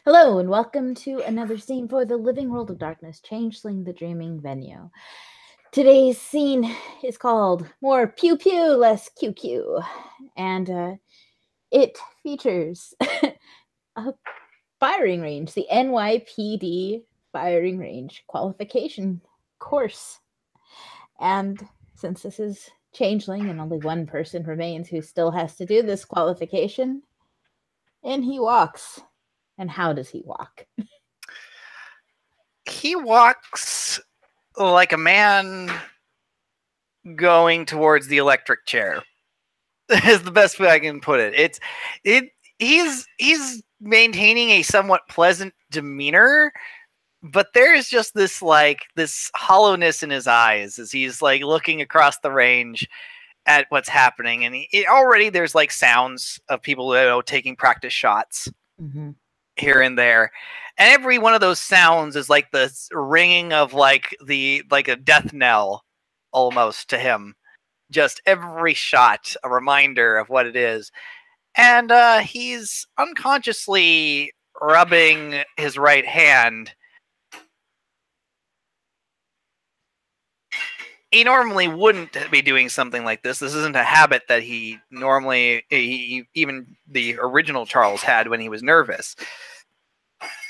Hello and welcome to another scene for the Living World of Darkness, Changeling the Dreaming Venue. Today's scene is called More Pew Pew, Less QQ, and it features a firing range, the NYPD firing range qualification course. And since this is Changeling and only one person remains who still has to do this qualification, in he walks. And how does he walk? He walks like a man going towards the electric chair. Is the best way I can put it. He's maintaining a somewhat pleasant demeanor, but there's just this hollowness in his eyes as he's like looking across the range at what's happening, and already there's like sounds of people taking practice shots here and there. And every one of those sounds is like the ringing of like a death knell almost to him. Just every shot, a reminder of what it is. And he's unconsciously rubbing his right hand. He normally wouldn't be doing something like this. This isn't a habit that he normally, even the original Charles had when he was nervous.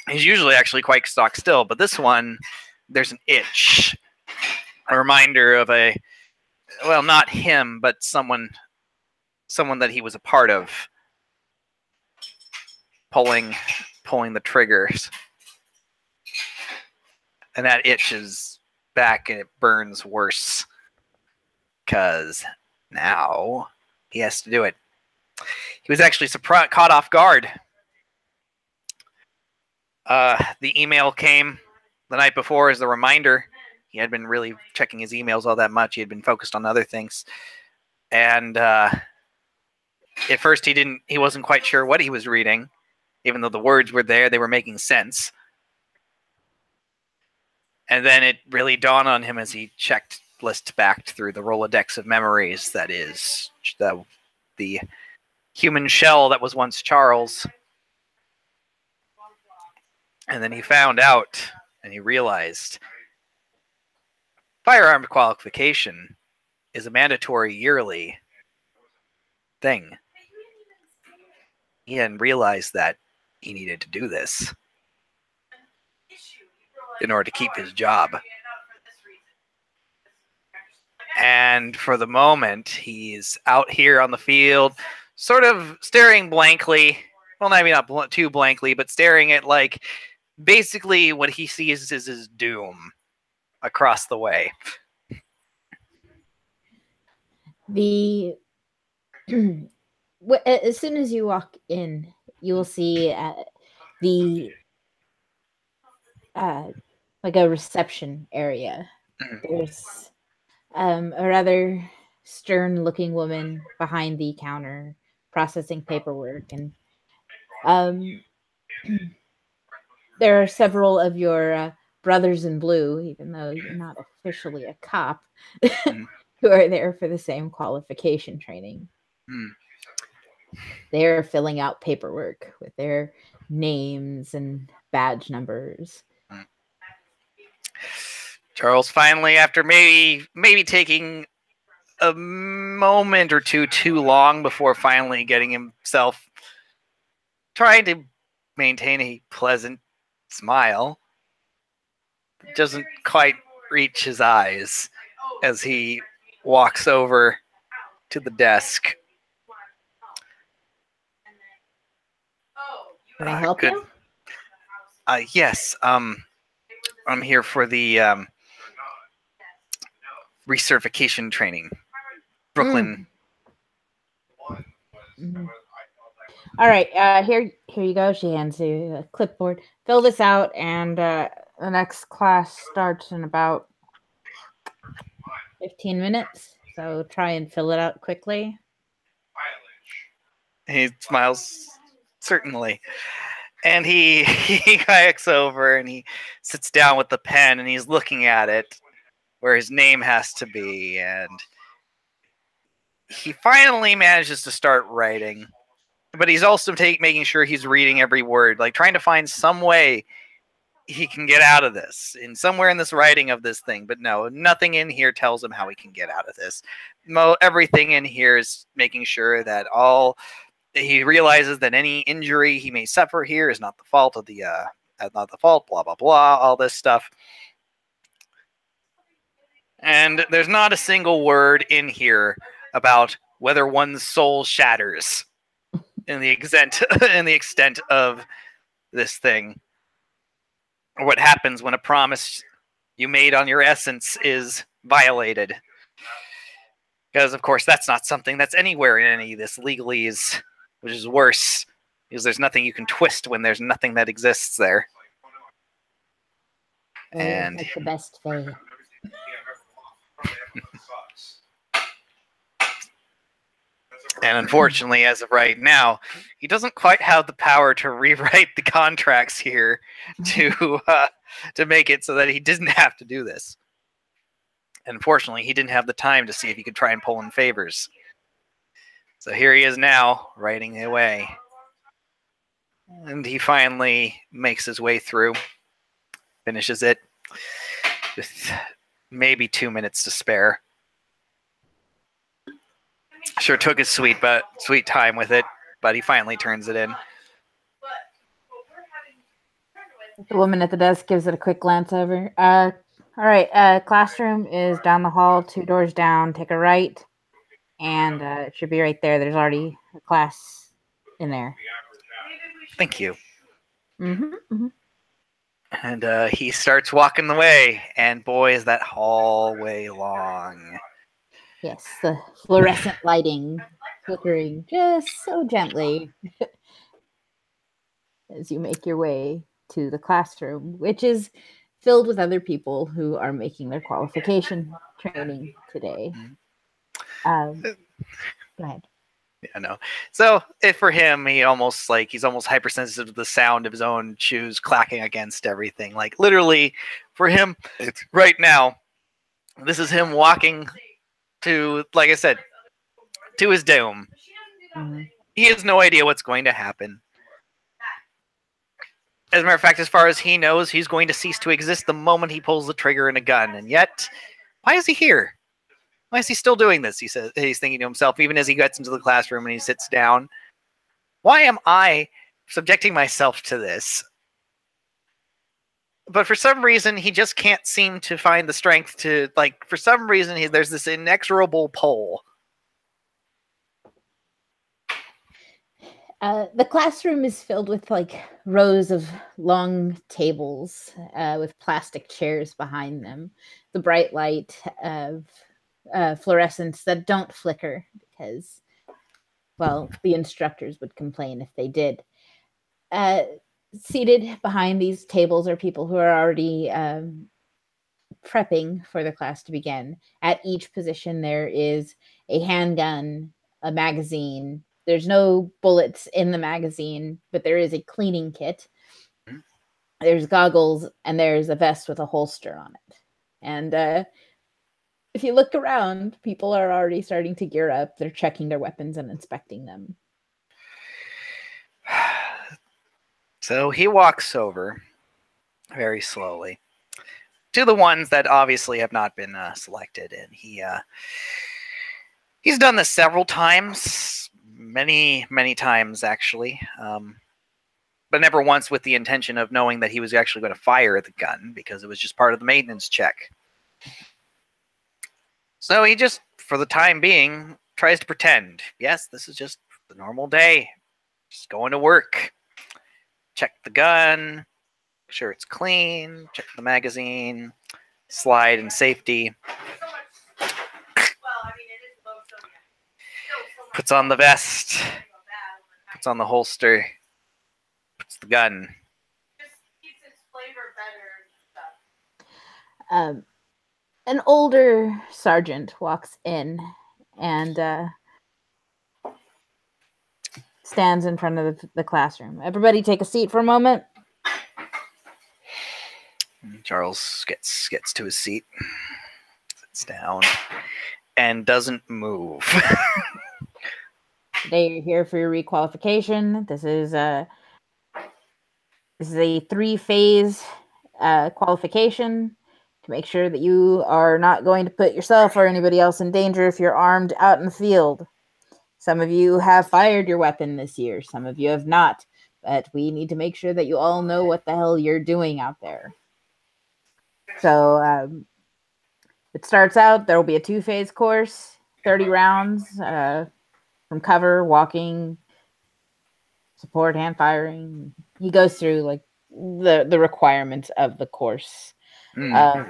He's usually actually quite stock still, but this one, there's an itch. A reminder of not him, but someone that he was a part of. Pulling the triggers. And that itch is back and it burns worse. Because now he has to do it. He was actually caught off guard. The email came the night before as a reminder. He had been really checking his emails all that much. He had been focused on other things. And at first he wasn't quite sure what he was reading. Even though the words were there, they were making sense. And then it really dawned on him as he list back through the Rolodex of memories that is the human shell that was once Charles. And then he found out, and he realized, firearm qualification is a mandatory yearly thing. He hadn't realized that he needed to do this in order to keep his job. And for the moment, he's out here on the field, sort of staring blankly. Well, maybe not too blankly, but staring at basically what he sees is his doom across the way. As soon as you walk in, you will see like a reception area. There's a rather stern-looking woman behind the counter processing paperwork, and there are several of your brothers in blue, even though you're not officially a cop, who are there for the same qualification training. They're filling out paperwork with their names and badge numbers. Charles finally, after maybe taking a moment or two too long before finally getting himself trying to maintain a pleasant smile, doesn't quite reach his eyes as he walks over to the desk. Can I help you? Yes. I'm here for the recertification training. Brooklyn. All right. Here you go. She hands you a clipboard. Fill this out, and the next class starts in about 15 minutes. So try and fill it out quickly. He smiles, certainly. And he kayaks over and he sits down with the pen and he's looking at it where his name has to be. And he finally manages to start writing. but he's also making sure he's reading every word, like trying to find some way he can get out of this, in somewhere in this writing of this thing. But no, nothing in here tells him how he can get out of this. Everything in here is making sure that he realizes that any injury he may suffer here is not the fault of not the fault, blah blah blah, all this stuff. And there's not a single word in here about whether one's soul shatters in the extent of this thing, or what happens when a promise you made on your essence is violated. Because, of course, that's not something that's anywhere in any of this legalese, which is worse, because there's nothing you can twist when there's nothing that exists there. And like the best Fae. And unfortunately, as of right now, he doesn't quite have the power to rewrite the contracts here to make it so that he didn't have to do this. And unfortunately, he didn't have the time to see if he could try and pull in favors. So here he is now, writing away. And he finally makes his way through, finishes it with maybe 2 minutes to spare. Sure took his sweet time with it, but he finally turns it in. The woman at the desk gives it a quick glance over. All right, classroom is down the hall, 2 doors down. Take a right, and it should be right there. There's already a class in there. Thank you. Mm-hmm, mm-hmm. And he starts walking the way, and boy, is that hallway long. Yes, the fluorescent lighting flickering just so gently as you make your way to the classroom, which is filled with other people who are making their qualification training today. Go ahead. Yeah, no. So for him, he's almost hypersensitive to the sound of his own shoes clacking against everything. Like literally, for him, right now, this is him walking to, like I said, to his doom. Mm-hmm. He has no idea what's going to happen. As a matter of fact, as far as he knows, he's going to cease to exist the moment he pulls the trigger in a gun. And yet, why is he here? Why is he still doing this? He says, he's thinking to himself, even as he gets into the classroom and he sits down. Why am I subjecting myself to this? But for some reason, he just can't seem to find the strength to, for some reason, there's this inexorable pull. The classroom is filled with rows of long tables with plastic chairs behind them. The bright light of fluorescents that don't flicker because, well, the instructors would complain if they did. Seated behind these tables are people who are already prepping for the class to begin. At each position, there is a handgun, a magazine. There's no bullets in the magazine, but there is a cleaning kit. There's goggles, and there's a vest with a holster on it. And if you look around, people are already starting to gear up. They're checking their weapons and inspecting them. So he walks over very slowly to the ones that obviously have not been selected, and he's done this several times, many times actually, but never once with the intention of knowing that he was actually going to fire the gun, because it was just part of the maintenance check. So he just, for the time being, tries to pretend, yes, this is just the normal day, just going to work. Check the gun, make sure it's clean, check the magazine, slide and safety. Puts on the vest, puts on the holster, puts the gun. An older sergeant walks in and stands in front of the classroom. Everybody take a seat for a moment. Charles gets to his seat, sits down, and doesn't move. Today you're here for your requalification. This is a 3-phase qualification to make sure that you are not going to put yourself or anybody else in danger if you're armed out in the field. Some of you have fired your weapon this year. Some of you have not. But we need to make sure that you all know what the hell you're doing out there. So it starts out, there will be a 2-phase course, 30 rounds from cover, walking, support, hand firing. He goes through like the requirements of the course. Because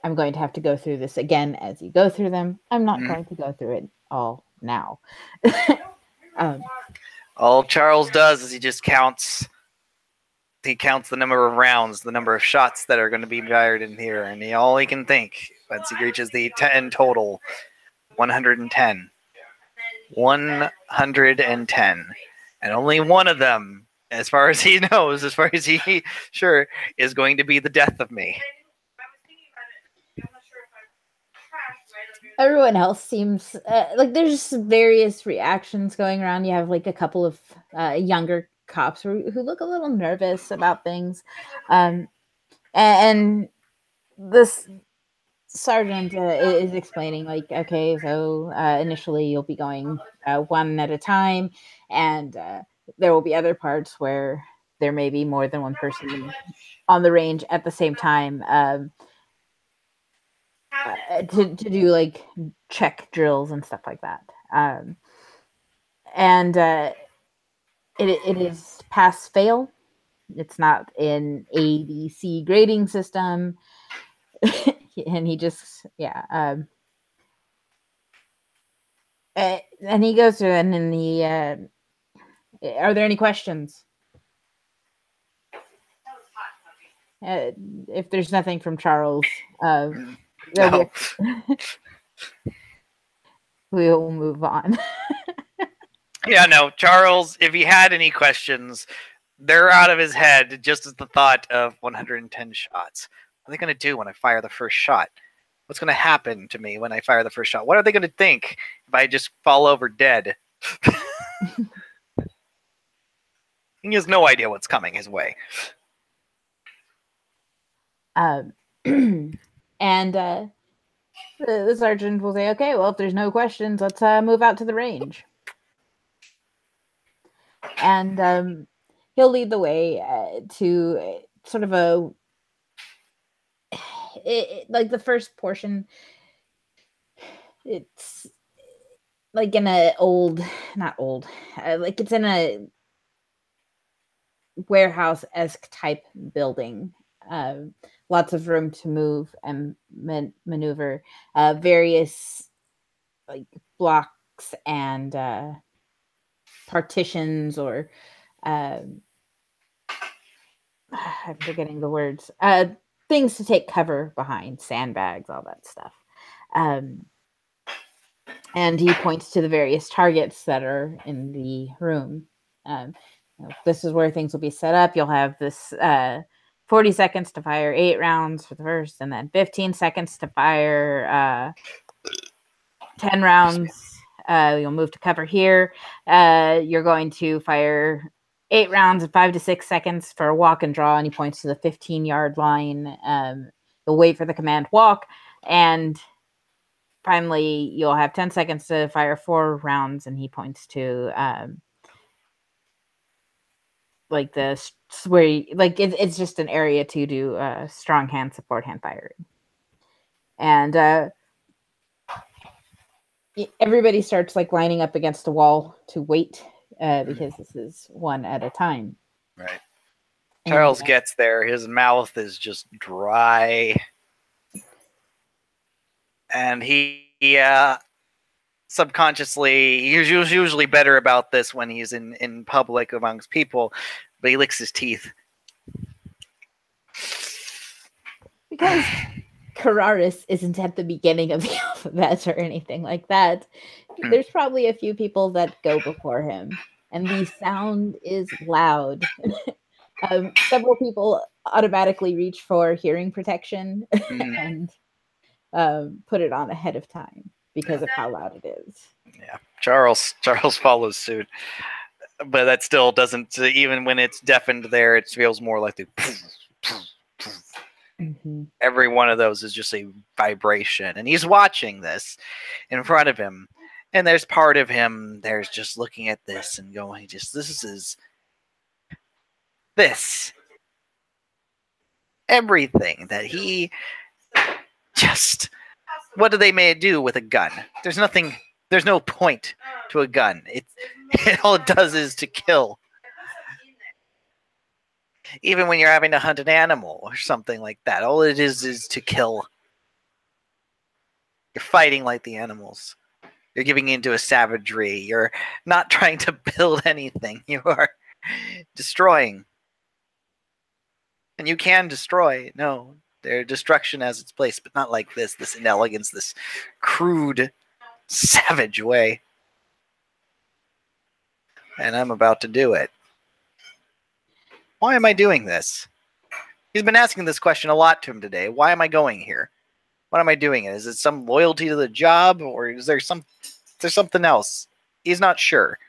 I'm going to have to go through this again as you go through them. I'm not going to go through it all now. All Charles does is he just counts. He counts the number of rounds, the number of shots that are going to be fired in here, and all he can think once he reaches the 10 total, 110. 110. And only one of them, as far as he knows, as far as he sure, is going to be the death of me. Everyone else seems like there's various reactions going around. You have like a couple of younger cops who look a little nervous about things. And this sergeant is explaining, like, okay, so initially you'll be going one at a time, and there will be other parts where there may be more than one person on the range at the same time to do like check drills and stuff like that. And it is pass fail. It's not an ABC grading system. And he just, and he goes through and then he, are there any questions? If there's nothing from Charles, No. we'll move on. Yeah, no, Charles, if he had any questions, they're out of his head just as the thought of 110 shots. What are they going to do when I fire the first shot? What's going to happen to me when I fire the first shot? What are they going to think if I just fall over dead? He has no idea what's coming his way. And the sergeant will say, okay, well, if there's no questions, let's move out to the range. And he'll lead the way to sort of like the first portion. It's like in a like it's in a warehouse-esque type building. Lots of room to move and maneuver. Various like blocks and partitions or I'm forgetting the words. Things to take cover behind, sandbags, all that stuff. And he points to the various targets that are in the room. This is where things will be set up. You'll have this 40 seconds to fire 8 rounds for the first, and then 15 seconds to fire 10 rounds. You'll move to cover here. You're going to fire 8 rounds in 5 to 6 seconds for a walk and draw, and he points to the 15-yard line. You'll wait for the command walk, and finally you'll have 10 seconds to fire 4 rounds, and he points to like this where like it's just an area to do strong hand support hand firing. And everybody starts like lining up against a wall to wait because this is one at a time. Right. Charles gets there. His mouth is just dry. And he subconsciously, he's usually better about this when he's in public amongst people, but he licks his teeth. Because Kararis isn't at the beginning of the alphabet or anything like that. There's probably a few people that go before him, and the sound is loud. Several people automatically reach for hearing protection and put it on ahead of time. because of how loud it is. Yeah, Charles follows suit, but that still doesn't. Even when it's deafened, there it feels more like the. Mm-hmm. Every one of those is just a vibration, and he's watching this in front of him, and there's part of him there's just looking at this and going, just this everything that he just. What do they may do with a gun? There's nothing. There's no point to a gun. All it does is to kill. Even when you're having to hunt an animal or something like that, all it is to kill. You're fighting like the animals. You're giving into a savagery. You're not trying to build anything. You are destroying. And you can destroy. No, their destruction has its place, but not like this inelegance, this crude, savage way. And I'm about to do it. Why am I doing this? He's been asking this question a lot to him today. Why am I going here? What am I doing? Is it some loyalty to the job, or is there something else? He's not sure.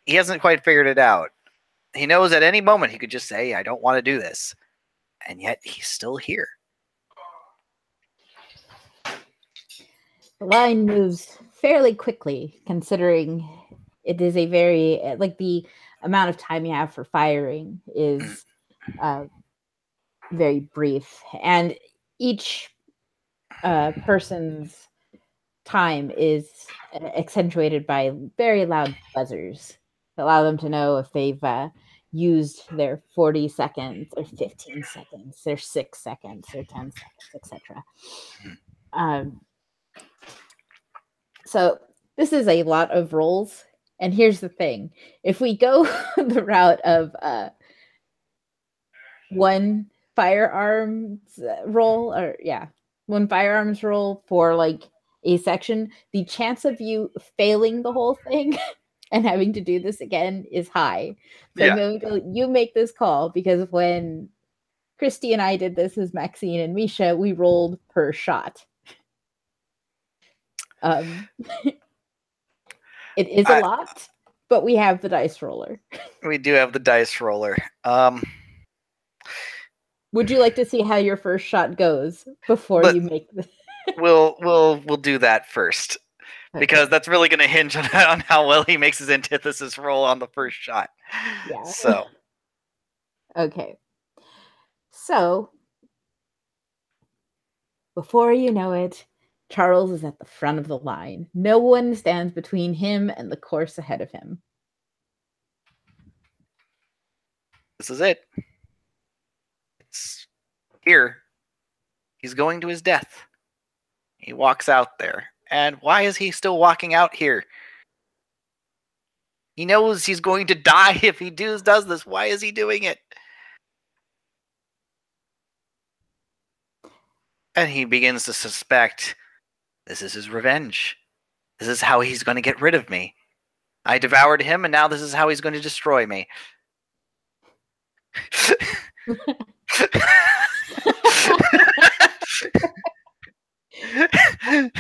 He hasn't quite figured it out. He knows at any moment he could just say, I don't want to do this. And yet he's still here. The line moves fairly quickly, considering it is a very, like, the amount of time you have for firing is very brief. And each person's time is accentuated by very loud buzzers that allow them to know if they've used their 40 seconds or 15 seconds, their 6 seconds or 10 seconds, etc. So this is a lot of rolls. And here's the thing. If we go the route of one firearms roll, one firearms roll for like a section, the chance of you failing the whole thing and having to do this again is high. So I'm going to you make this call, because when Christy and I did this as Maxine and Misha, we rolled per shot. It is a lot, but we have the dice roller. We do have the dice roller. Would you like to see how your first shot goes before you make the? We'll do that first, because that's really going to hinge on how well he makes his antithesis roll on the first shot. Yeah. So. Okay. So, before you know it, Charles is at the front of the line. No one stands between him and the course ahead of him. This is it. It's here. He's going to his death. He walks out there. And why is he still walking out here? He knows he's going to die if he does this. Why is he doing it? And he begins to suspect this is his revenge. This is how he's going to get rid of me. I devoured him, and now this is how he's going to destroy me. And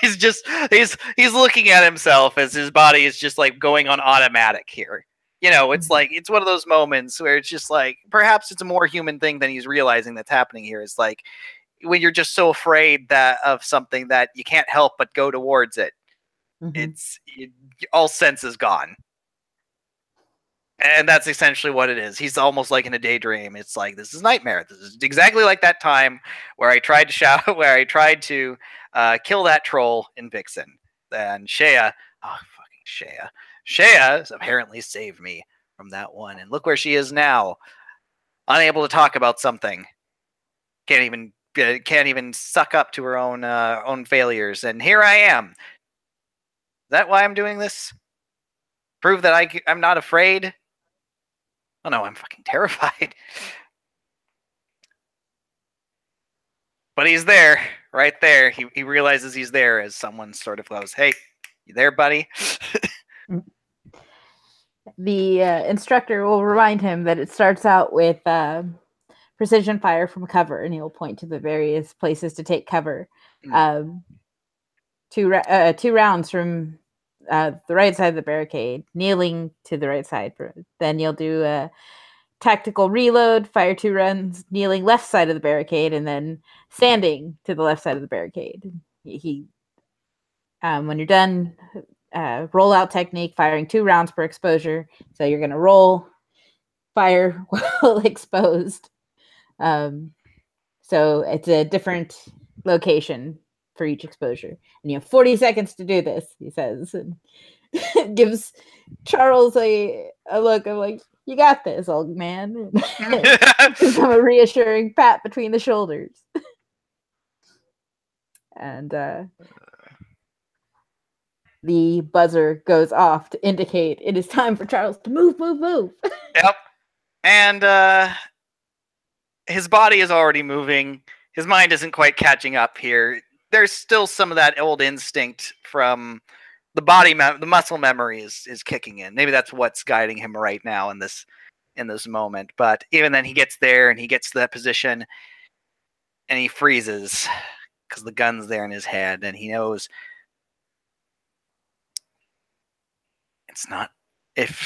he's looking at himself as his body is just like going on automatic here. You know, it's like, it's one of those moments where it's just like, perhaps it's a more human thing than he's realizing that's happening here. It's like when you're just so afraid of something that you can't help but go towards it. All sense is gone. And that's essentially what it is. He's almost like in a daydream. It's like, this is nightmare. This is exactly like that time where I tried to kill that troll in Vixen. And Shea has apparently saved me from that one. And look where she is now. Unable to talk about something. Can't even suck up to her own failures. And here I am. Is that why I'm doing this? Prove that I'm not afraid? Oh no, I'm fucking terrified. But he's there, right there. He realizes he's there as someone sort of goes, "Hey, you there, buddy?" The instructor will remind him that it starts out with precision fire from cover, and he'll point to the various places to take cover. Um, two rounds from the right side of the barricade, kneeling to the right side. Then you'll do a tactical reload, fire 2 runs, kneeling left side of the barricade, and then standing to the left side of the barricade. When you're done, rollout technique, firing 2 rounds per exposure. So you're going to roll, fire while exposed. So it's a different location for each exposure. And you have 40 seconds to do this, he says. And gives Charles a look of like, you got this, old man. Gives him a reassuring pat between the shoulders. And the buzzer goes off to indicate it is time for Charles to move. Yep. And his body is already moving. His mind isn't quite catching up here. There's still some of that old instinct from the body, the muscle memory is kicking in. Maybe that's what's guiding him right now in this moment. But even then, he gets there and he gets to that position, and he freezes because the gun's there in his head, and he knows it's not my hand.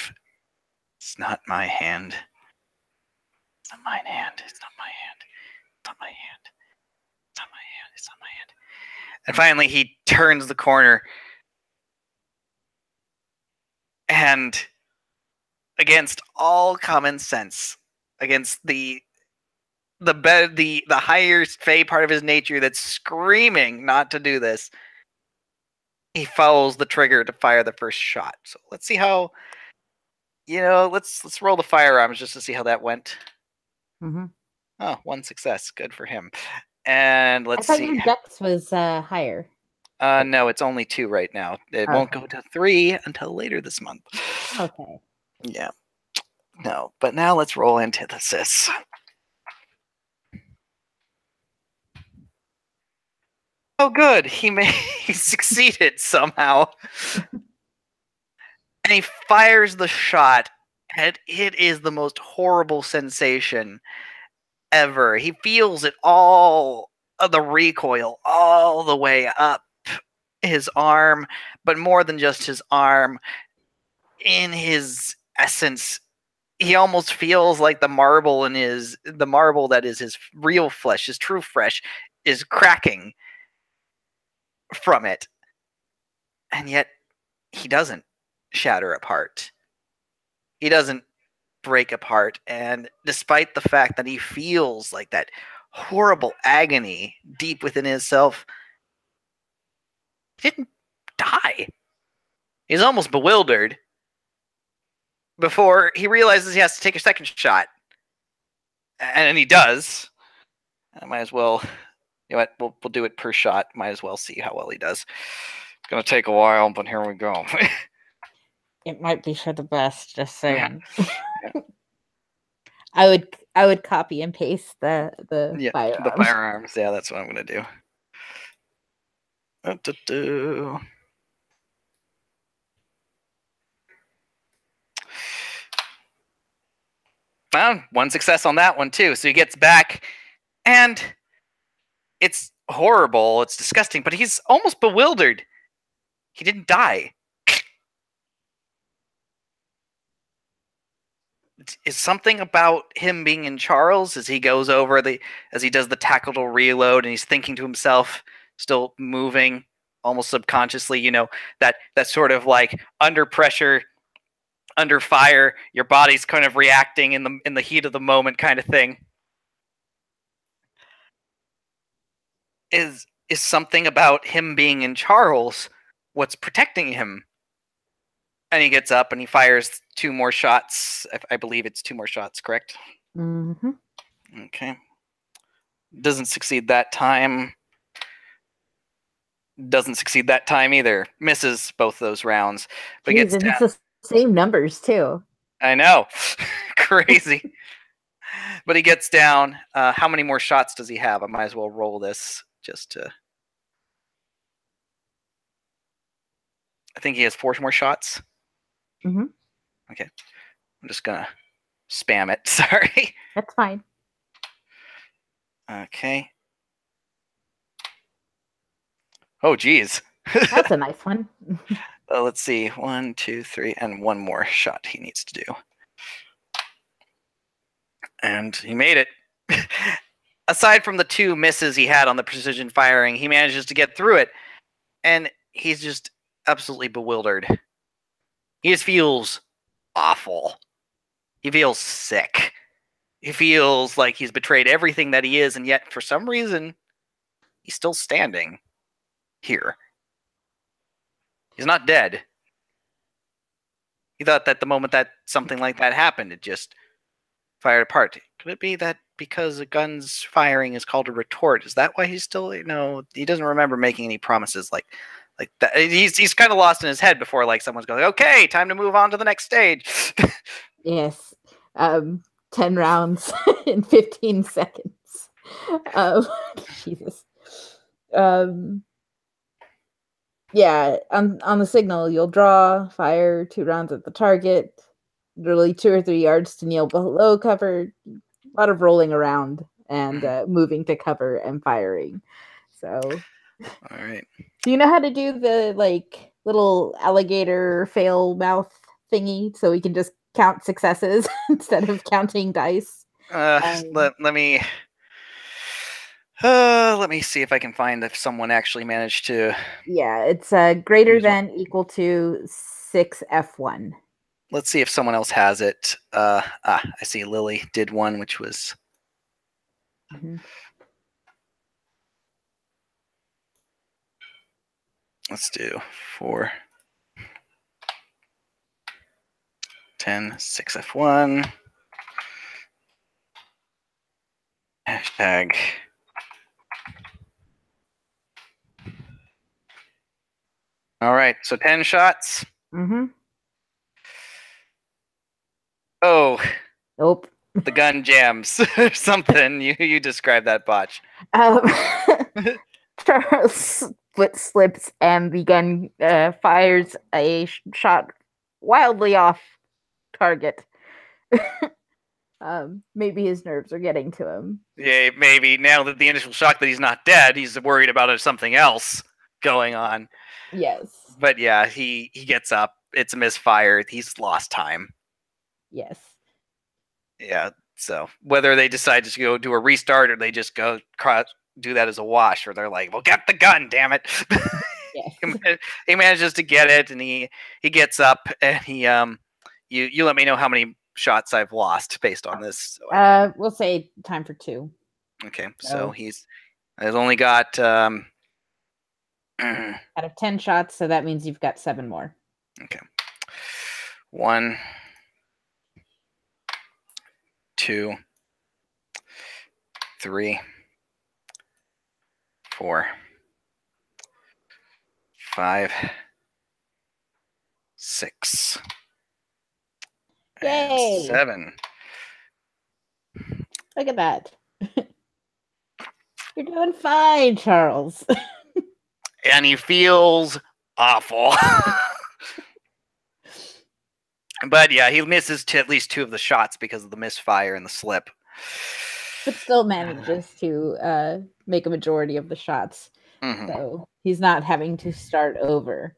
It's not my hand. It's not my hand. It's not my hand. It's not my hand. It's not my hand. It's not my hand. And finally, he turns the corner, and against all common sense, against the higher fey part of his nature that's screaming not to do this, he fouls the trigger to fire the first shot. So let's see how, let's roll the firearms just to see how that went. Mm-hmm. Oh, 1 success. Good for him. And let's I thought see. your dex was higher. No, it's only 2 right now. It won't go to 3 until later this month. Okay. Yeah. No, but now let's roll antithesis. Oh, good. He succeeded somehow. And he fires the shot, and it is the most horrible sensation ever. He feels it all, the recoil, all the way up his arm, but more than just his arm. In his essence, he almost feels like the marble that is his real flesh, his true flesh, is cracking from it. And yet, he doesn't shatter apart. He doesn't break apart. And despite the fact that he feels like that horrible agony deep within himself, he didn't die. He's almost bewildered before he realizes he has to take a second shot. And he does. I might as well, we'll do it per shot. Might as well see how well he does. It's going to take a while, but here we go. It might be for the best, just saying. Yeah. I would copy and paste the firearms. The firearms. Yeah, that's what I'm going to do. Found 1 success on that one too. So he gets back, and it's horrible. It's disgusting, but he's almost bewildered. He didn't die. Is something about him being in Charles as he goes over as he does the tactical reload, and he's thinking to himself, still moving almost subconsciously, that sort of like under pressure, under fire, your body's kind of reacting in the heat of the moment kind of thing. Is something about him being in Charles what's protecting him? And he gets up and he fires 2 more shots. I believe it's 2 more shots, correct? Mm-hmm. Okay. Doesn't succeed that time. Doesn't succeed that time either. Misses both those rounds. But Jeez, and it's the same numbers too. I know. Crazy. But he gets down. How many more shots does he have? I might as well roll this just to... I think he has 4 more shots. Mm-hmm. Okay. I'm just going to spam it. Sorry. That's fine. Okay. Oh, geez. That's a nice one. Let's see. 1, 2, 3, and one more shot he needs to do. And he made it. Aside from the 2 misses he had on the precision firing, he manages to get through it. And he's just absolutely bewildered. He just feels awful. He feels sick. He feels like he's betrayed everything that he is, and yet for some reason, he's still standing here. He's not dead. He thought that the moment that something like that happened, it just fired apart. Could it be that because a gun's firing is called a retort? Is that why he's still? He doesn't remember making any promises like that. He's kind of lost in his head before like someone's going, okay, time to move on to the next stage. Yes. 10 rounds in 15 seconds. Jesus. Yeah, on the signal, you'll draw, fire 2 rounds at the target, literally 2 or 3 yards to kneel below cover, a lot of rolling around and moving to cover and firing. So, all right. Do you know how to do the like little alligator fail mouth thingy so we can just count successes instead of counting dice? Let me see if I can find if someone actually managed to. Yeah, it's greater than equal to 6F1. Let's see if someone else has it. I see Lily did one, which was. Mm-hmm. Let's do 4, 10, 6F1. Hashtag. All right, so 10 shots. Mm-hmm. Oh. Nope. The gun jams or something. You describe that botch. Charles foot slips and the gun fires a shot wildly off target. Maybe his nerves are getting to him. Yeah, maybe now that the initial shock that he's not dead, he's worried about something else going on. Yes. But yeah, he gets up. It's a misfire. He's lost time. Yes. Yeah, so whether they decide to go do a restart or they just go do that as a wash, or they're like, well, get the gun, damn it. Yes. He manages to get it, and he gets up, and he you let me know how many shots I've lost based on this. So we'll say time for 2. Okay, so he's only got out of 10 shots, so that means you've got 7 more. Okay. 1, 2, 3, 4, 5, 6, Yay! 7. Look at that. You're doing fine, Charles. And he feels awful. But yeah, he misses at least 2 of the shots because of the misfire and the slip. But still manages to make a majority of the shots. Mm-hmm. So he's not having to start over.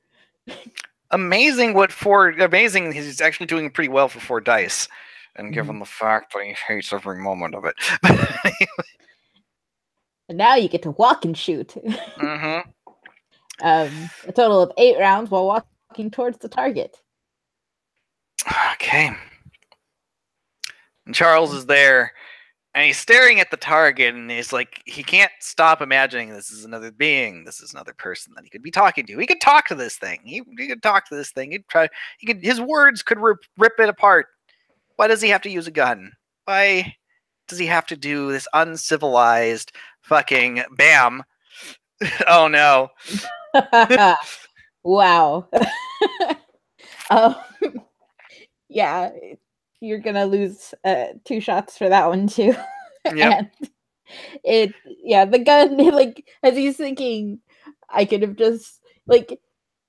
Amazing he's actually doing pretty well for 4 dice. And given the fact that he hates every moment of it. And now you get to walk and shoot. Mm-hmm. A total of 8 rounds while walking towards the target. Okay. And Charles is there, and he's staring at the target, and he's like, he can't stop imagining this is another being, this is another person that he could be talking to. He could talk to this thing. He could talk to this thing. His words could rip it apart. Why does he have to use a gun? Why does he have to do this uncivilized fucking bam? Oh no. Wow. Yeah, you're gonna lose 2 shots for that one too. Yep. And the gun, like, as he's thinking, I could have just, like,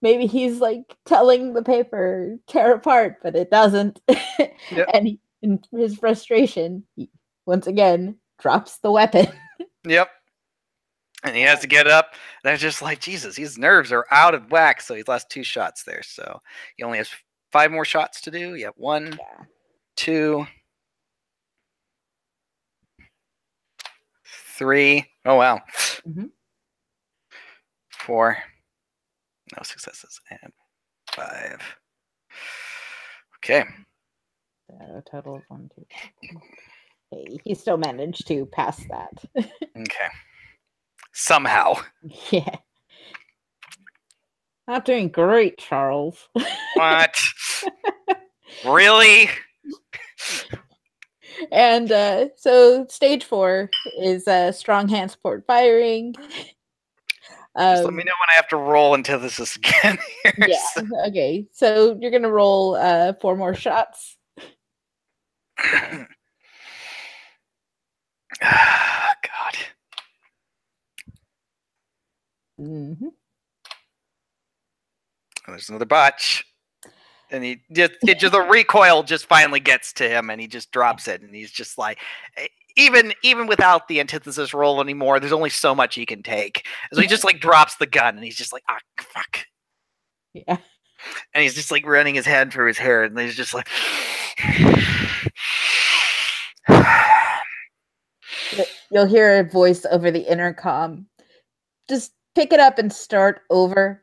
maybe he's like telling the paper tear apart, but it doesn't. Yep. And in his frustration, he once again drops the weapon. Yep. And he has to get up. And I'm just like, Jesus, his nerves are out of whack. So he's lost 2 shots there. So he only has 5 more shots to do. Yeah, 1, 2, 3. Oh, wow. Mm-hmm. 4. No successes. And 5. Okay. So total of 1, 2, 3. Okay, he still managed to pass that. Okay. Somehow. Yeah. Not doing great, Charles. What? Really? And so stage 4 is strong hand support firing. Just let me know when I have to roll antithesis again. Yeah. Okay. So you're gonna roll 4 more shots. God. Mm-hmm. There's another botch. And the recoil just finally gets to him, and he just drops it, and he's just like, even without the antithesis roll anymore, there's only so much he can take. So he just like drops the gun, and he's just like, ah, fuck. Yeah. And he's just like running his hand through his hair, and he's just like, you'll hear a voice over the intercom. Just pick it up and start over.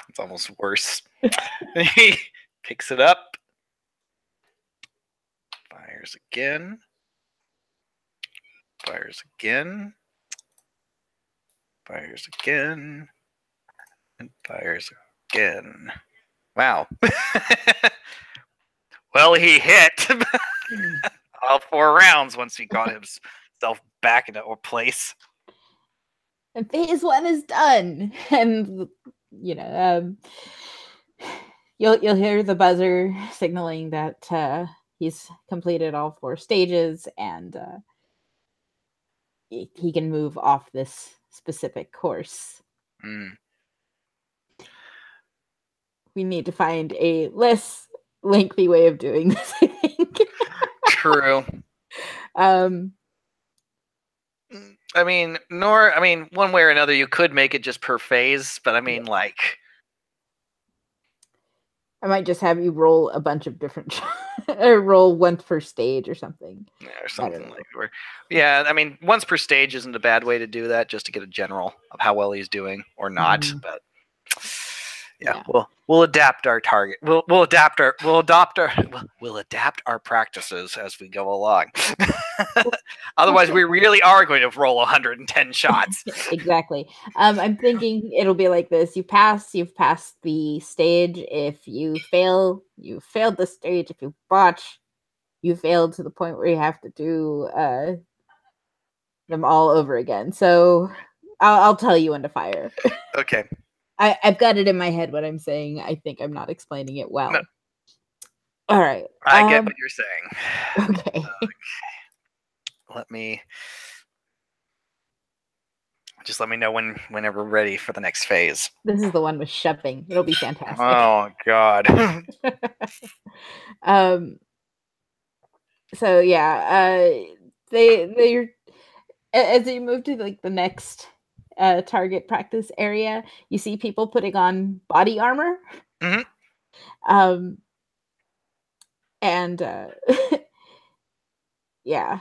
It's almost worse. He picks it up, fires again, fires again, fires again, and fires again. Wow. Well, he hit all 4 rounds once he got himself back into a place. And phase 1 is done. And you know, you'll hear the buzzer signaling that he's completed all 4 stages, and he can move off this specific course. We need to find a less lengthy way of doing this, I think. True. I mean, one way or another, you could make it just per phase, but I mean, like, I might just have you roll a bunch of different or roll once per stage or something. Or something like that. Yeah, I mean, once per stage isn't a bad way to do that, just to get a general of how well he's doing or not. But yeah, we'll adapt our target. We'll adapt our practices as we go along. Otherwise, we really are going to roll 110 shots. Exactly. I'm thinking it'll be like this: you've passed the stage. If you fail, you failed the stage. If you botch, you failed to the point where you have to do them all over again. So I'll tell you when to fire. Okay. I've got it in my head what I'm saying. I think I'm not explaining it well. No. All right. I get what you're saying. Okay. Let me know whenever we're ready for the next phase. This is the one with shoving. It'll be fantastic. Oh God. So yeah, they're as you move to like the next target practice area, you see people putting on body armor. Mm-hmm. And yeah,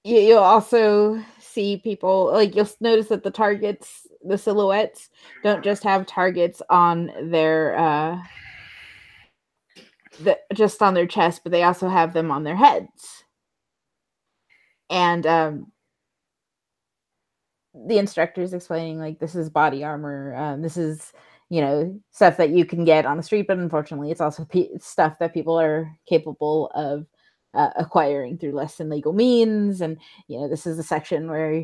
you'll also see people, like, you'll notice that the silhouettes don't just have targets on their just on their chest, but they also have them on their heads. And the instructor is explaining, like, this is body armor. This is, stuff that you can get on the street, but unfortunately, it's also stuff that people are capable of acquiring through less than legal means. And this is a section where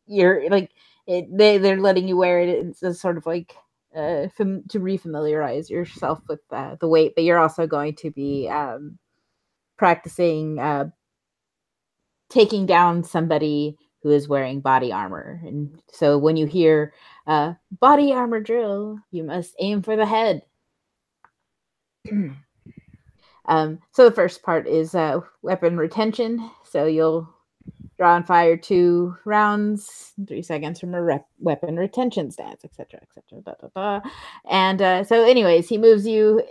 you're like, they're letting you wear it. It's a sort of like to refamiliarize yourself with the weight, but you're also going to be practicing taking down somebody who is wearing body armor. And so when you hear body armor drill, you must aim for the head. So the first part is weapon retention. So you'll draw and fire 2 rounds, 3 seconds from a weapon retention stance, etc., etc. Da, da, da. And so, anyways, he moves you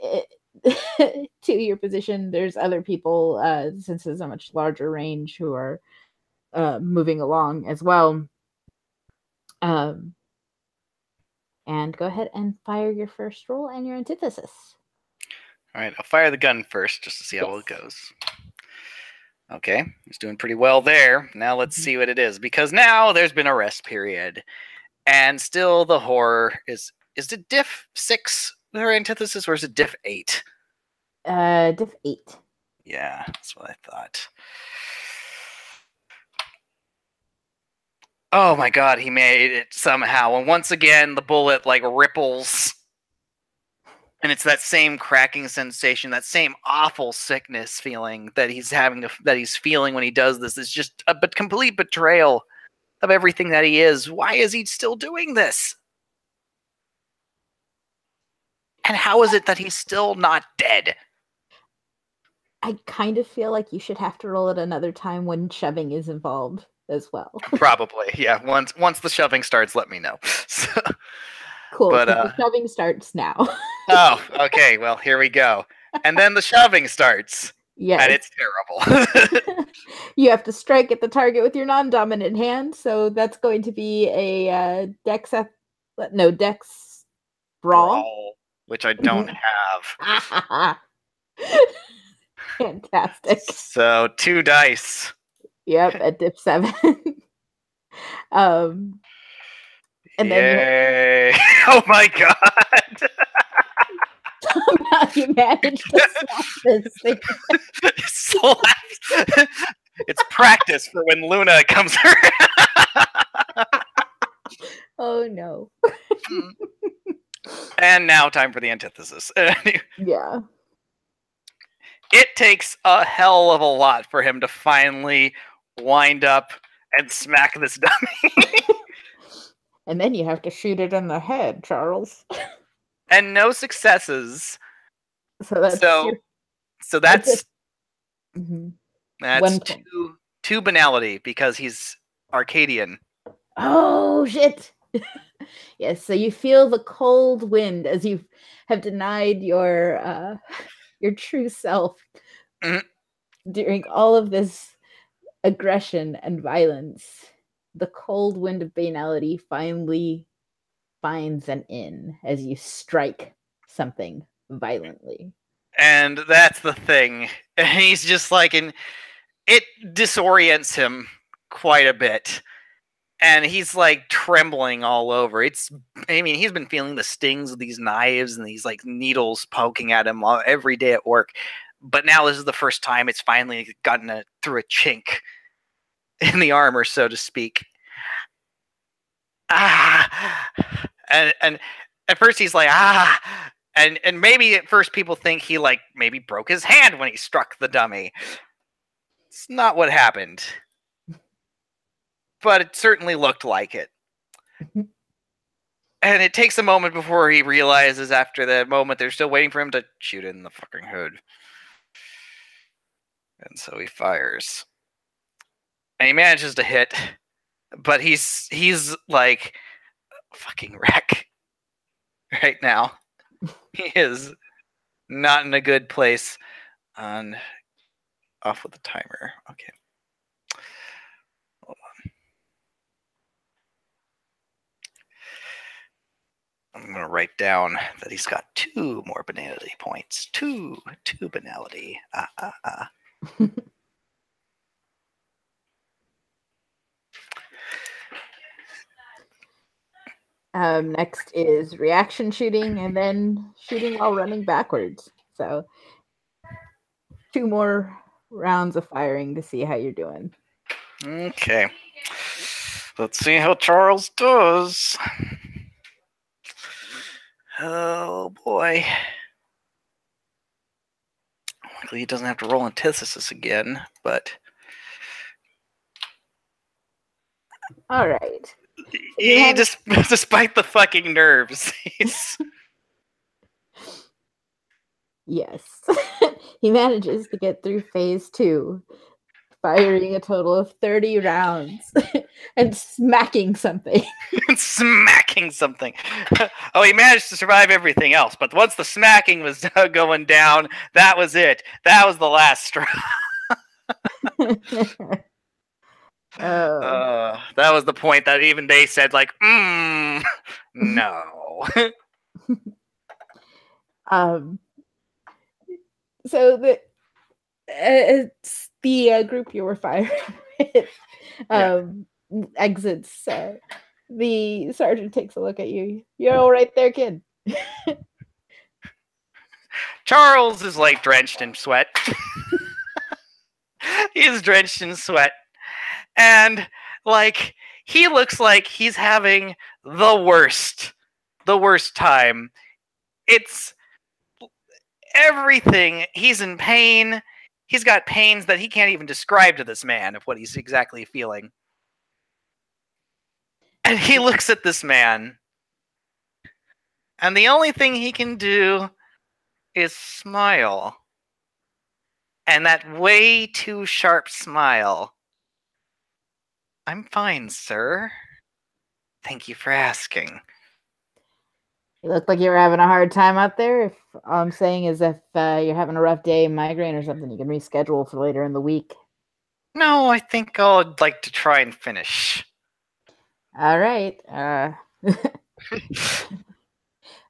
to your position. There's other people, since it's a much larger range, who are moving along as well. Um, and go ahead and fire your first roll and your antithesis. All right, I'll fire the gun first just to see how well it Yes. goes. Okay, he's doing pretty well there. Now let's see what it is, because now there's been a rest period, and still the horror is it diff 6 her antithesis, or is it diff 8? Diff 8. Yeah, that's what I thought. Oh my god, he made it somehow, and once again the bullet like ripples, and it's that same cracking sensation, that same awful sickness feeling that he's having that he's feeling when he does this. It's just a complete betrayal of everything that he is. Why is he still doing this? And how is it that he's still not dead? I kind of feel like you should have to roll it another time when shoving is involved as well. Probably, yeah. Once the shoving starts, let me know. So, cool, but the shoving starts now. Oh, okay. Well, here we go. And then the shoving starts. Yes. And it's terrible. You have to strike at the target with your non-dominant hand, so that's going to be a dex brawl, which I don't have. Fantastic. So 2 dice. Yep, at dip 7. And Yay. Then oh my god. Somehow you managed to slap this thing. It's practice for when Luna comes around. Oh no. And now time for the antithesis. Yeah. It takes a hell of a lot for him to finally wind up and smack this dummy. And then you have to shoot it in the head, Charles. And no successes. So that's that's two banality, because he's Arcadian. Oh shit. Yes, so you feel the cold wind as you have denied your true self during all of this aggression and violence. The cold wind of banality finally finds an inn as you strike something violently. And that's the thing. He's just like, it disorients him quite a bit. And he's like trembling all over. He's been feeling the stings of these knives and these like needles poking at him every day at work. But now this is the first time it's finally gotten through a chink in the armor, so to speak. And at first he's like, and maybe at first people think he like maybe broke his hand when he struck the dummy. It's not what happened. But it certainly looked like it. And it takes a moment before he realizes, after that moment, they're still waiting for him to shoot in the fucking hood. And so he fires. And he manages to hit, but he's like a fucking wreck right now. He is not in a good place. Off with the timer. Okay. Hold on. I'm going to write down that he's got 2 more banality points. 2 banality. Next is reaction shooting, and then shooting while running backwards. So 2 more rounds of firing to see how you're doing. Okay. Let's see how Charles does. Oh boy. Luckily he doesn't have to roll antithesis again, but all right. Despite the fucking nerves, yes. He manages to get through phase 2, firing a total of 30 rounds and smacking something. Smacking something. Oh, he managed to survive everything else, but once the smacking was going down, that was it. That was the last straw. That was the point that even they said, like, no. So it's the group you were firing with exits. The sergeant takes a look at you. You're all right there, kid. Charles is like drenched in sweat. He's drenched in sweat. And like he looks like he's having the worst time. It's everything. He's in pain. He's got pains that he can't even describe to this man of what he's exactly feeling. And he looks at this man, and the only thing he can do is smile. And that way too sharp smile. I'm fine, sir. Thank you for asking. You look like you're having a hard time out there. If all I'm saying is if you're having a rough day, migraine or something, you can reschedule for later in the week. No, I think I'd like to try and finish. All right.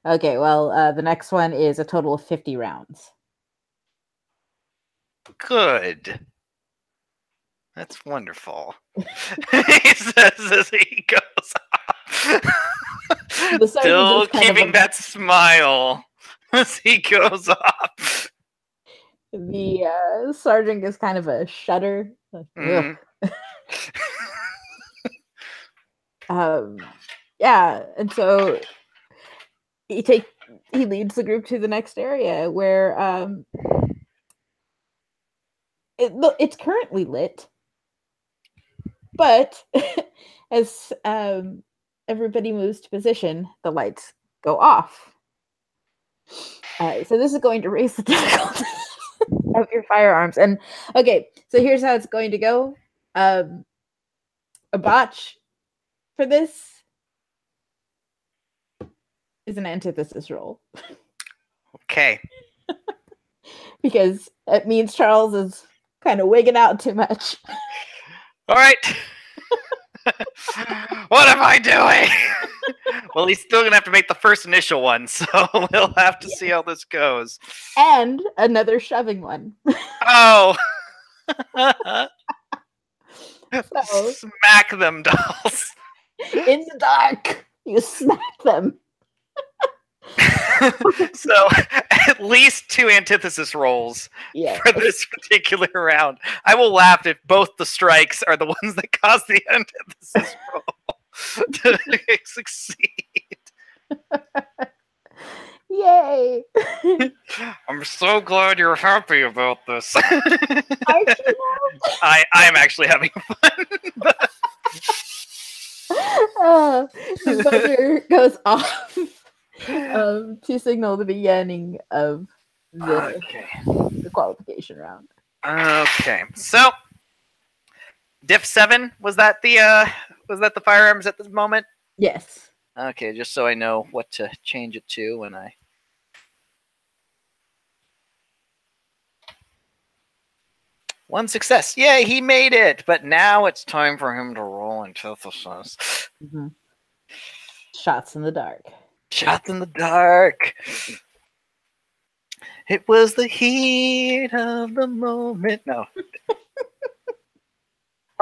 Okay, well, the next one is a total of 50 rounds. Good. That's wonderful. He says as he goes off. Still keeping that smile as he goes off. The sergeant gives kind of a shudder. Like, yeah, and so he leads the group to the next area where it's currently lit, but as everybody moves to position, the lights go off. So this is going to raise the difficulty of your firearms. And okay, so here's how it's going to go. A botch for this is an antithesis roll. Okay. Because it means Charles is kind of wigging out too much. All right. What am I doing? Well, he's still gonna have to make the first initial one, so we'll have to see how this goes. And another shoving one. Oh. So, smack them, dolls. In the dark, you smack them. So at least 2 antithesis rolls for this particular round. I will laugh if both the strikes are the ones that cause the antithesis roll to succeed. Yay! I'm so glad you're happy about this. Aren't you? I'm actually having fun. The buzzer goes off to signal the beginning of the qualification round. Okay, so Diff 7 was that the firearms at this moment? Yes. Okay, just so I know what to change it to when I. One success. Yay, he made it! But now it's time for him to roll antithesis. Mm-hmm. Shots in the dark. Shots in the dark. It was the heat of the moment. No.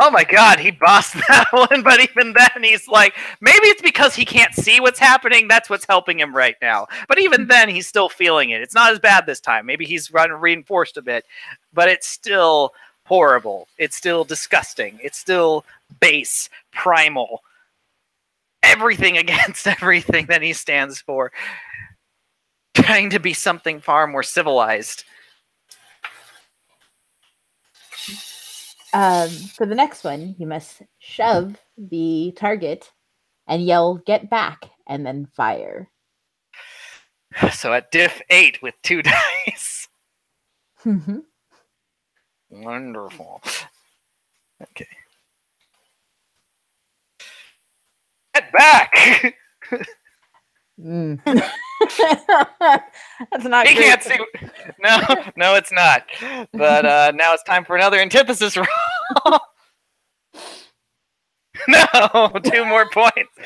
Oh my god, he bossed that one, but even then he's like, maybe it's because he can't see what's happening, that's what's helping him right now. But even then, he's still feeling it. It's not as bad this time. Maybe he's reinforced a bit, but it's still horrible. It's still disgusting. It's still base, primal. Everything against everything that he stands for. Trying to be something far more civilized. For the next one, you must shove the target and yell, "Get back," and then fire. So at diff 8 with 2 dice. Mhm. Wonderful. Okay. Get back! Mm. That's not He great. can't see. No, no, it's not. But now it's time for another antithesis roll. No, 2 more points.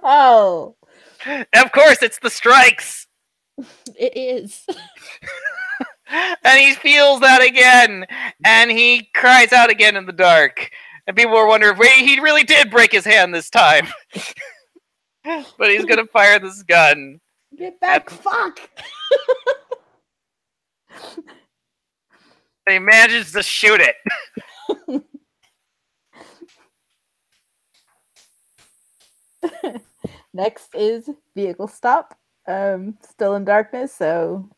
Oh, Of course, it's the strikes. it is. And he feels that again. And he cries out again in the dark. And people are wondering, wait, he really did break his hand this time. But he's going to fire this gun. Get back, fuck! He manages to shoot it. Next is vehicle stop. Still in darkness, so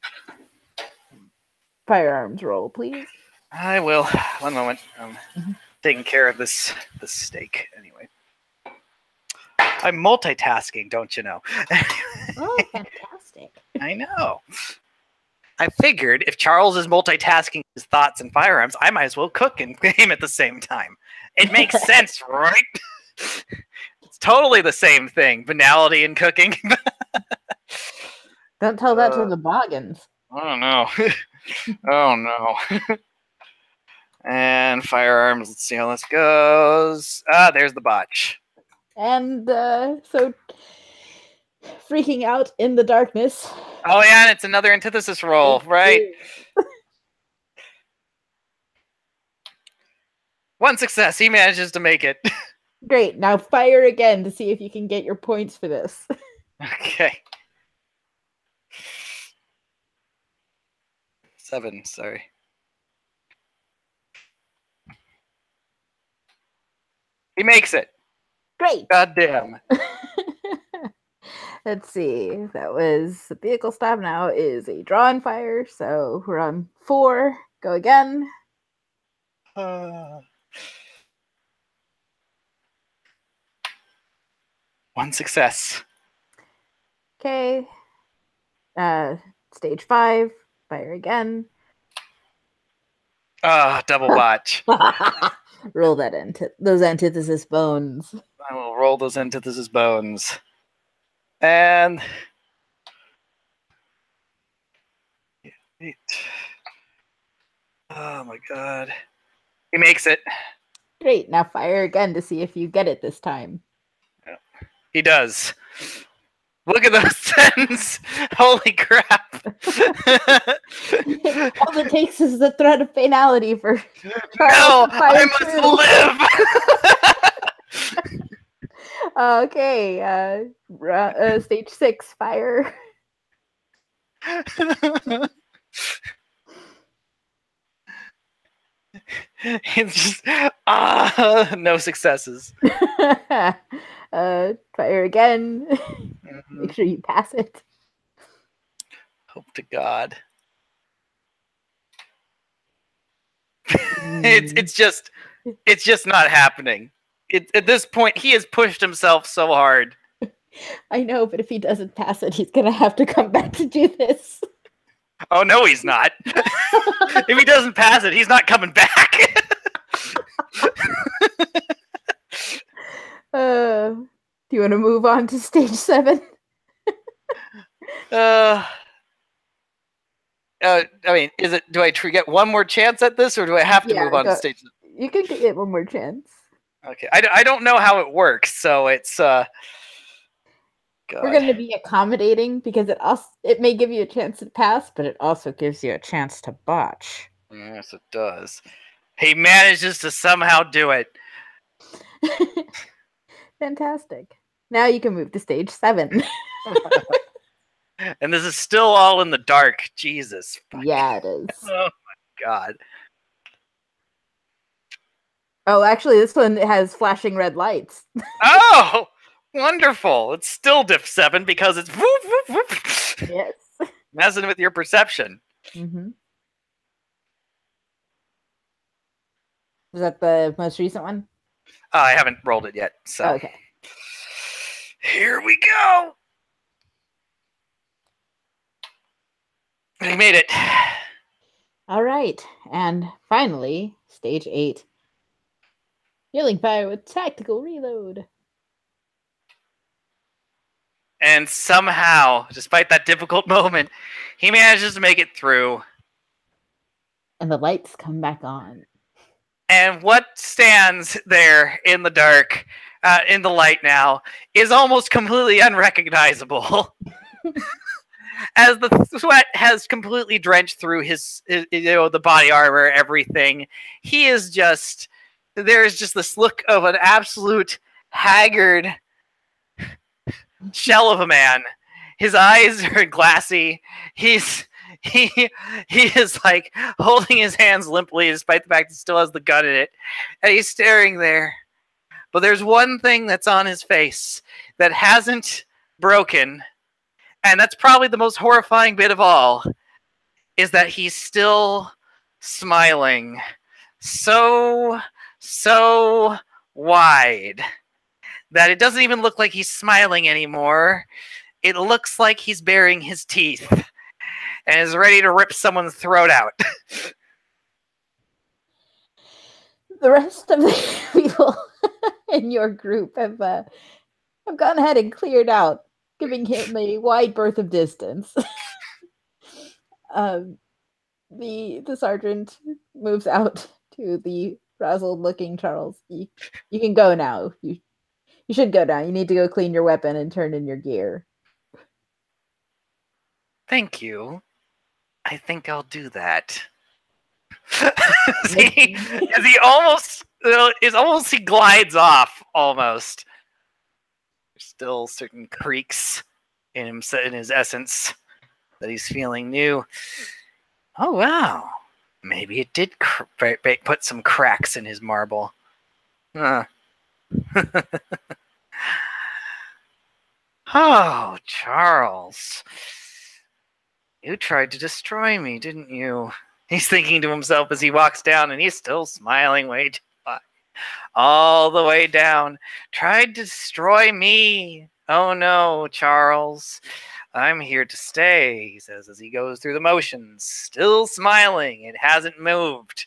firearms roll, please. I will. 1 moment. I'm taking care of this steak anyway. I'm multitasking, don't you know? Oh, fantastic. I know. I figured if Charles is multitasking his thoughts and firearms, I might as well cook and game at the same time. It makes sense, right? It's totally the same thing, banality and cooking. Don't tell that to the Boggins. Oh no. Oh no. And firearms, let's see how this goes. Ah, there's the botch. And so freaking out in the darkness. Oh yeah, and it's another antithesis roll, right? 1 success. He manages to make it. Great. Now fire again to see if you can get your points for this. Okay. 7, sorry. He makes it. Great. God damn. Let's see. That was the vehicle stop. Now is a draw and fire. So we're on 4. Go again. 1 success. Okay. Stage 5. Fire again. Double botch. Roll that into those antithesis bones. I will roll those antithesis bones. And 8. Oh my god. He makes it. Great. Now fire again to see if you get it this time. He does. Look at those sentence. Holy crap. All it takes is the threat of finality for No, I must live. Okay, stage 6, fire. It's just no successes. Fire again. Make sure you pass it. Hope to God. It's just not happening. At this point, he has pushed himself so hard. I know, but if he doesn't pass it, he's gonna have to come back to do this. Oh no, he's not. If he doesn't pass it, he's not coming back. Do you want to move on to stage 7? I mean, is it? Do I get one more chance at this, or do I have to move on to stage? You can get one more chance. Okay, I don't know how it works, so it's God. We're going to be accommodating because it may give you a chance to pass, but it also gives you a chance to botch. Yes, it does. He manages to somehow do it. Fantastic. Now you can move to stage 7. And this is still all in the dark. Jesus. Yeah, it is. Oh my God. Oh, actually, this one has flashing red lights. Oh, wonderful. It's still diff 7 because it's whoop, whoop, whoop. Yes. Messing with your perception. Mm-hmm. Was that the most recent one? I haven't rolled it yet, so. Okay. Here we go. He made it. All right. And finally, stage 8. Healing fire with tactical reload. And somehow, despite that difficult moment, he manages to make it through. And the lights come back on. And what stands there in the dark, in the light now, is almost completely unrecognizable. As the sweat has completely drenched through his the body armor, everything, he is just, there is just this look of an absolute haggard shell of a man. His eyes are glassy. He is like holding his hands limply, despite the fact he still has the gun in it, and he's staring there. But there's one thing that's on his face that hasn't broken, and that's probably the most horrifying bit of all, is that he's still smiling so wide that it doesn't even look like he's smiling anymore. It looks like he's baring his teeth and is ready to rip someone's throat out. The rest of the people in your group have gone ahead and cleared out, giving him a wide berth of distance. The sergeant moves out to the frazzled-looking Charles. You can go now. You should go now. You need to go clean your weapon and turn in your gear. Thank you. I think I'll do that. he glides off almost. There's still certain creaks in his essence that he's feeling new. Oh wow, maybe it did put some cracks in his marble. Oh, Charles, you tried to destroy me, didn't you? He's thinking to himself as he walks down, and he's still smiling all the way down. Tried to destroy me. Oh no, Charles. I'm here to stay, he says as he goes through the motions, still smiling. It hasn't moved.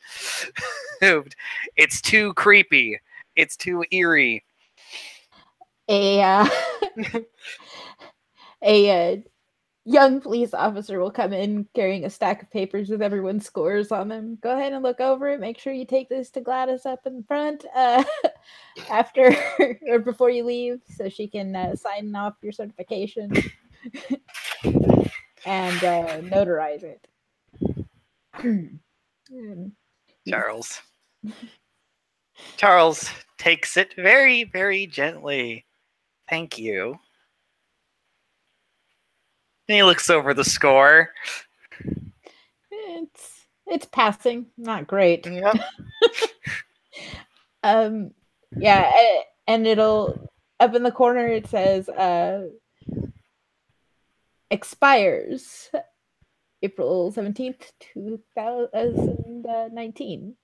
It's too creepy. It's too eerie. A young police officer will come in carrying a stack of papers with everyone's scores on them. Go ahead and look over it. Make sure you take this to Gladys up in front after or before you leave, so she can sign off your certification and notarize it. Charles takes it very, very gently. Thank you. And he looks over the score. It's passing, not great. Yep. Yeah, and it'll up in the corner. It says expires April 17th, 2019.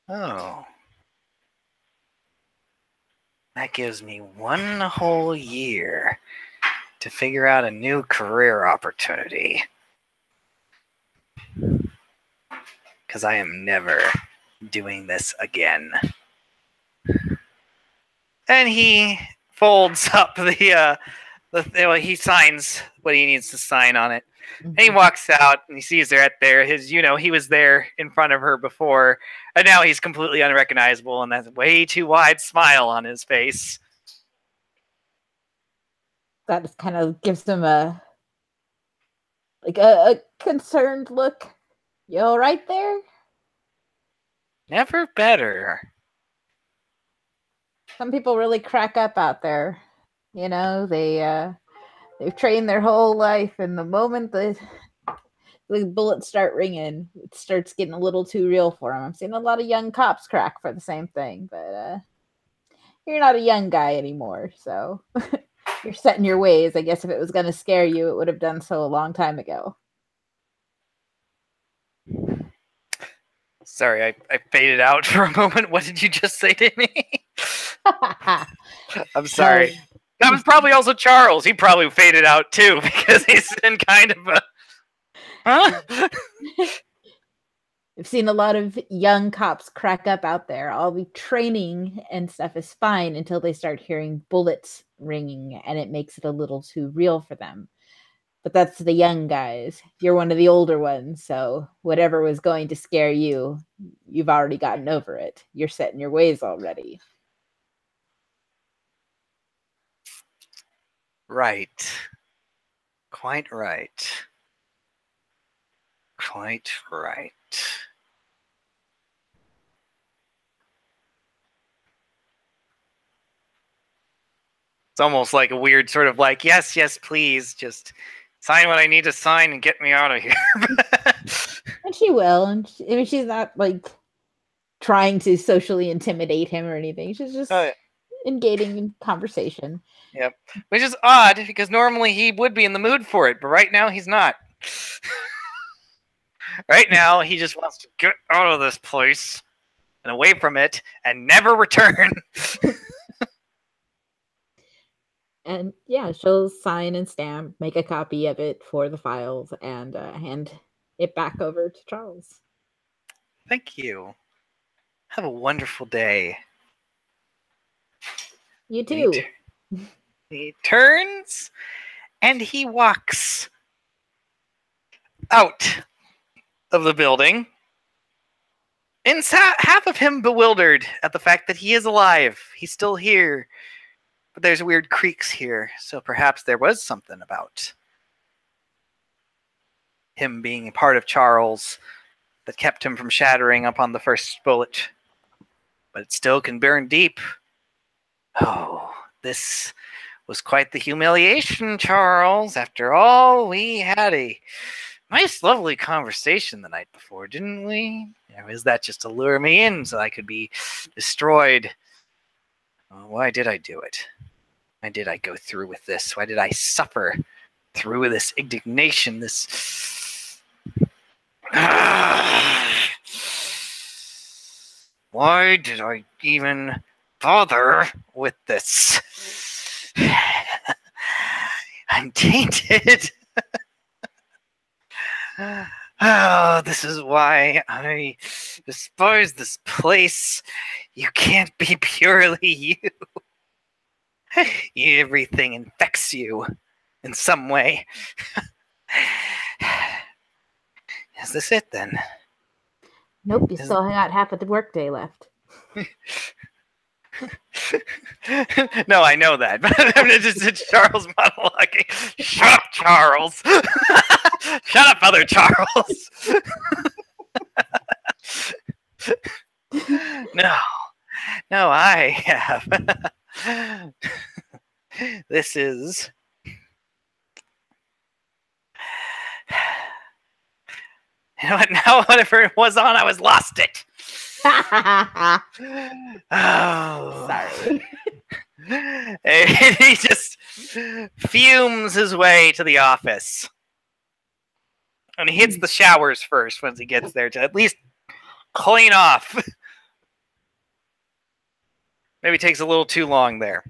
Oh. That gives me one whole year to figure out a new career opportunity. Because I am never doing this again. And he folds up he signs what he needs to sign on it. And he walks out and he sees her there. He was there in front of her before, and now he's completely unrecognizable, and that's way too wide smile on his face. That just kind of gives him a concerned look. You all right there? Never better. Some people really crack up out there. They've trained their whole life, and the moment the bullets start ringing, it starts getting a little too real for them. I'm seeing a lot of young cops crack for the same thing, but you're not a young guy anymore, so you're set in your ways. I guess if it was going to scare you, it would have done so a long time ago. Sorry, I faded out for a moment. What did you just say to me? I'm sorry. That was probably also Charles. He probably faded out too, because he's in kind of a... Huh? I've seen a lot of young cops crack up out there. All the training and stuff is fine until they start hearing bullets ringing, and it makes it a little too real for them. But that's the young guys. You're one of the older ones, so whatever was going to scare you, you've already gotten over it. You're set in your ways already. Right. Quite right. Quite right. It's almost like a weird sort of like, yes, yes, please, just sign what I need to sign and get me out of here. And she will. And I mean, she's not like trying to socially intimidate him or anything. She's just Oh, yeah. engaging in conversation. Yep. Which is odd because normally he would be in the mood for it, but right now he's not. Right now he just wants to get out of this place and away from it and never return. And yeah, she'll sign and stamp, make a copy of it for the files, and hand it back over to Charles. Thank you. Have a wonderful day. You too. He turns and he walks out of the building. And half of him bewildered at the fact that he is alive. He's still here. But there's weird creaks here, so perhaps there was something about him being a part of Charles that kept him from shattering upon the first bullet. But it still can burn deep. Oh, this was quite the humiliation, Charles. After all, we had a nice, lovely conversation the night before, didn't we? Or is that just to lure me in so I could be destroyed? Oh, why did I do it? Why did I go through with this? Why did I suffer through this indignation, this... Why did I even bother with this? I'm tainted. Oh, this is why I despise this place. You can't be purely you. Everything infects you in some way. Is this it then? Nope, you still got half of the workday left. No, I know that, but I'm just Charles monologuing. Shut up, Charles. Shut up, other Charles. No, I have. This is. You know what? Now, whatever it was on, I was lost it. Oh, sorry. And he just fumes his way to the office. And he hits the showers first once he gets there to at least clean off. Maybe takes a little too long there.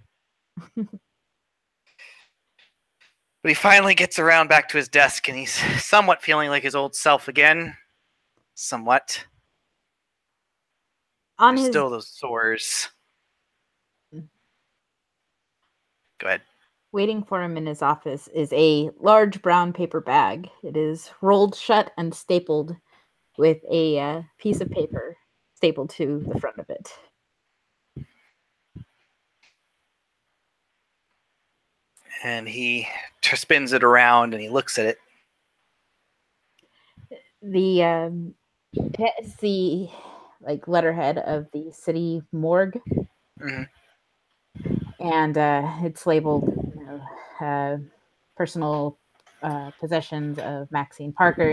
But he finally gets around back to his desk and he's somewhat feeling like his old self again. Somewhat. There's still those sores. Go ahead. Waiting for him in his office is a large brown paper bag. It is rolled shut and stapled with a piece of paper stapled to the front of it. And he spins it around and he looks at it. It's the letterhead of the city morgue. Mm-hmm. And it's labeled, personal possessions of Maxine Parker,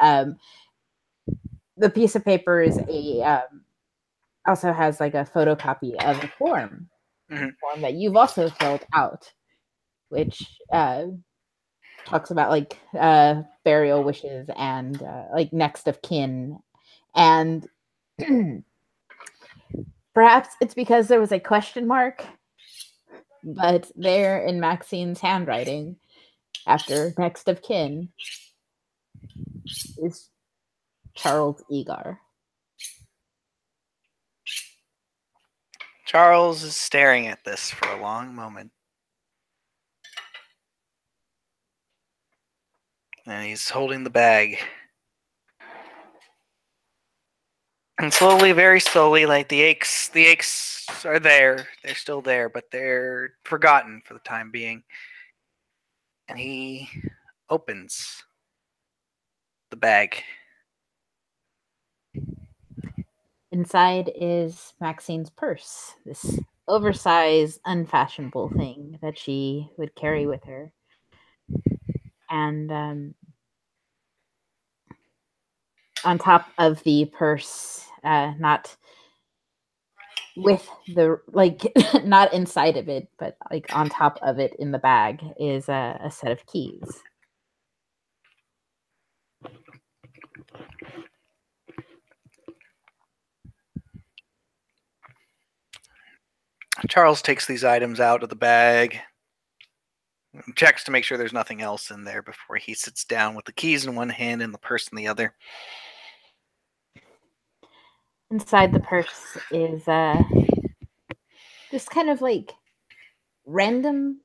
and the piece of paper is also has like a photocopy of a form, form that you've also filled out, which talks about burial wishes and next of kin, and perhaps it's because there was a question mark. But there in Maxine's handwriting, after next of kin, is Charles Egar. Charles is staring at this for a long moment. And he's holding the bag. And slowly, very slowly, like the aches are there. They're still there, but they're forgotten for the time being. And he opens the bag. Inside is Maxine's purse, this oversized, unfashionable thing that she would carry with her. And on top of the purse, not with the like not inside of it, but like on top of it in the bag is a set of keys. Charles takes these items out of the bag, checks to make sure there's nothing else in there before he sits down with the keys in one hand and the purse in the other. Inside the purse is just kind of like random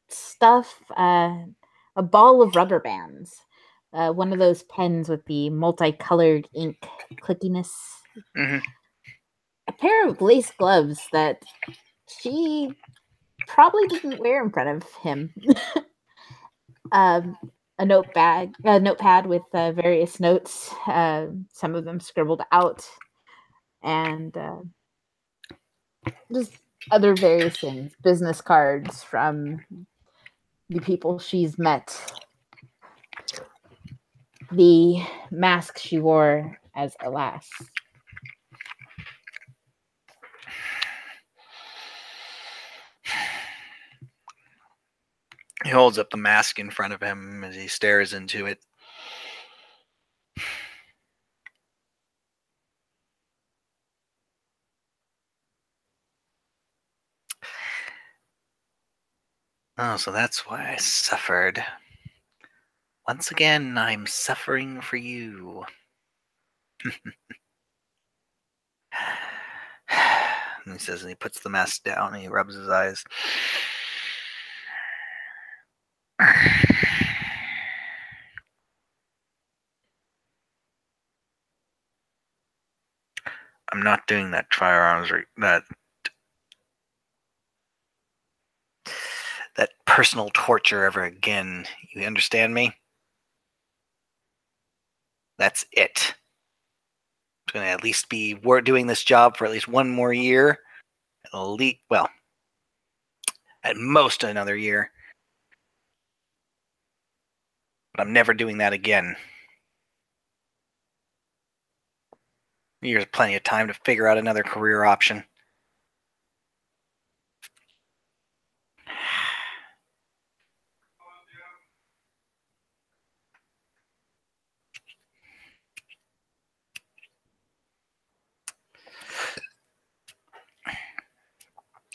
stuff, a ball of rubber bands, one of those pens with the multicolored ink clickiness, Mm-hmm. a pair of lace gloves that she probably didn't wear in front of him. A notepad with various notes, some of them scribbled out, and just other various things, business cards from the people she's met, the mask she wore as a lass. He holds up the mask in front of him as he stares into it. Oh, so that's why I suffered. Once again, I'm suffering for you. And he says, and he puts the mask down and he rubs his eyes. I'm not doing that firearms that personal torture ever again. You understand me? That's it. I'm going to at least be doing this job for at least one more year. Well, at most another year. But I'm never doing that again. There's plenty of time to figure out another career option.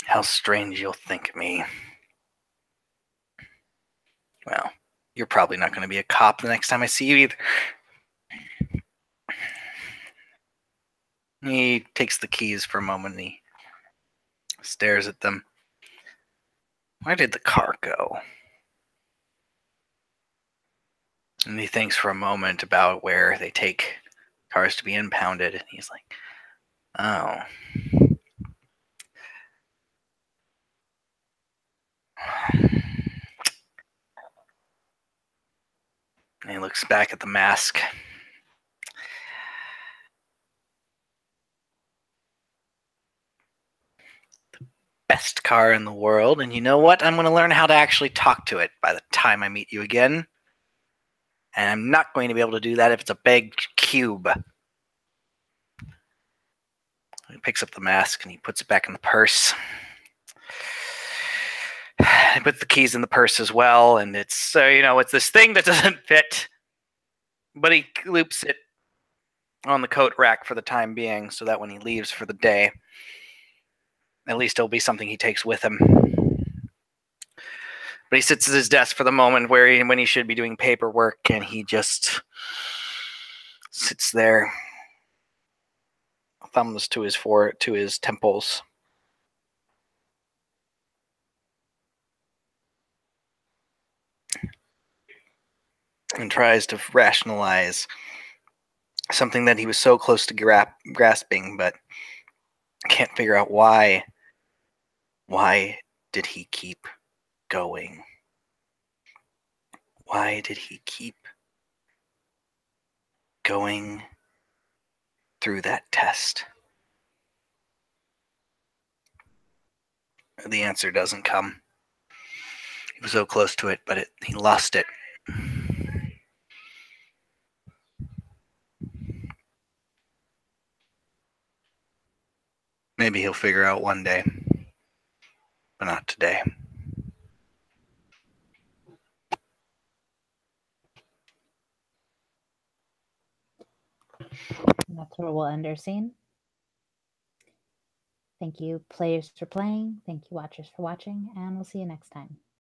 How strange you'll think of me. Well, you're probably not going to be a cop the next time I see you either. He takes the keys for a moment and he stares at them. Where did the car go? And he thinks for a moment about where they take cars to be impounded. And he's like, oh. And he looks back at the mask. The best car in the world. And you know what? I'm going to learn how to actually talk to it by the time I meet you again. And I'm not going to be able to do that if it's a big cube. He picks up the mask and he puts it back in the purse. He puts the keys in the purse as well, and it's it's this thing that doesn't fit, but he loops it on the coat rack for the time being, so that when he leaves for the day, at least it'll be something he takes with him. But he sits at his desk for the moment when he should be doing paperwork, and he just sits there, thumbs to his temples. And tries to rationalize something that he was so close to grasping, but can't figure out why. Why did he keep going? Why did he keep going through that test? The answer doesn't come. He was so close to it, but he lost it. Maybe he'll figure out one day, but not today. And that's where we'll end our scene. Thank you, players, for playing. Thank you, watchers, for watching, and we'll see you next time.